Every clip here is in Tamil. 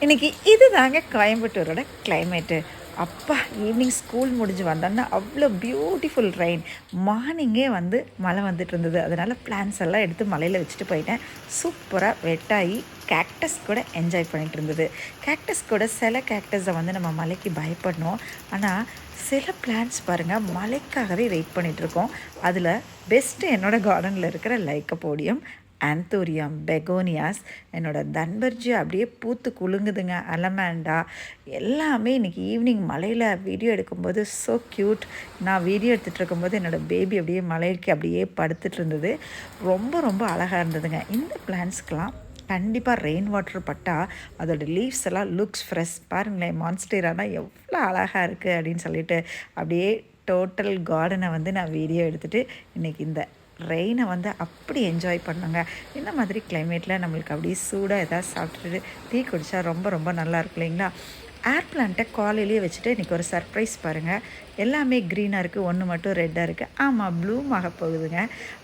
இன்றைக்கி இது தாங்க கோயம்புத்தூரோட கிளைமேட்டு. அப்பா ஈவினிங் ஸ்கூல் முடிஞ்சு வந்தோன்னா அவ்வளோ பியூட்டிஃபுல் ரெயின். மார்னிங்கே வந்து மழை வந்துட்டு இருந்தது. அதனால் பிளான்ஸ் எல்லாம் எடுத்து மலையில் வச்சுட்டு போயிட்டேன். சூப்பராக வெட்டாகி கேக்டஸ் கூட என்ஜாய் பண்ணிகிட்டு இருந்தது. கேக்டஸ் கூட சில கேக்டஸை வந்து நம்ம மலைக்கு பயப்படணும். ஆனால் சில பிளான்ஸ் பாருங்கள் மலைக்காகவே வெயிட் பண்ணிகிட்ருக்கோம். அதில் பெஸ்ட்டு என்னோடய கார்டனில் இருக்கிற லைக்கோபோடியம், ஆந்தூரியம், பெகோனியாஸ், என்னோடய தன்பர்ஜி அப்படியே பூத்து குலுங்குதுங்க. அலமேண்டா எல்லாமே இன்றைக்கி ஈவினிங் மலையில் வீடியோ எடுக்கும்போது ஸோ க்யூட். நான் வீடியோ எடுத்துகிட்டு இருக்கும்போது என்னோடய பேபி அப்படியே மலைக்கு அப்படியே படுத்துட்டு இருந்தது. ரொம்ப ரொம்ப அழகாக இருந்ததுங்க. இந்த பிளான்ஸ்க்கெலாம் கண்டிப்பாக ரெயின் வாட்டர் பட்டால் அதோடய லீவ்ஸ் எல்லாம் லுக்ஸ் ஃப்ரெஷ். பாருங்களேன், மான்ஸ்டேரானா எவ்வளோ அழகாக இருக்குது அப்படின்னு சொல்லிட்டு அப்படியே டோட்டல் கார்டனை வந்து நான் வீடியோ எடுத்துகிட்டு இன்றைக்கி இந்த ரெயினை வந்து அப்படி என்ஜாய் பண்ணுங்க. இந்த மாதிரி கிளைமேட்டில் நம்மளுக்கு அப்படியே சூடாக எதாவது சாப்பிட்டுட்டு டீ குடித்தா ரொம்ப ரொம்ப நல்லா இருக்கும் இல்லைங்களா? ஏர் பிளான்ட்டை காலையிலேயே வச்சுட்டு இன்றைக்கி ஒரு சர்ப்ரைஸ் பாருங்கள். எல்லாமே க்ரீனாக இருக்குது, ஒன்று மட்டும் ரெட்டாக இருக்குது. ஆமாம், ப்ளூம் ஆக போகுதுங்க.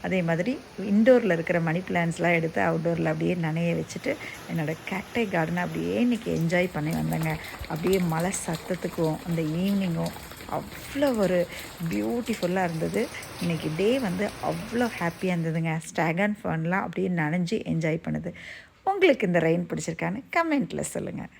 அதே மாதிரி இன்டோரில் இருக்கிற மணி பிளான்ட்ஸ்லாம் எடுத்து அவுட்டோரில் அப்படியே நனைய வச்சுட்டு என்னோடய கேக்டை கார்டனை அப்படியே இன்றைக்கி என்ஜாய் பண்ணி வந்தேங்க. அப்படியே மழை சத்தத்துக்கும் அந்த ஈவினிங்கும் அவ்வளோ ஒரு பியூட்டிஃபுல்லாக இருந்தது. இன்றைக்கி டே வந்து அவ்வளோ ஹாப்பியாக இருந்ததுங்க. ஸ்டாகன் ஃபன்லாம் அப்படியே நனைஞ்சு என்ஜாய் பண்ணுது. உங்களுக்கு இந்த ரெயின் பிடிச்சிருக்கான்னு கமெண்ட்டில் சொல்லுங்கள்.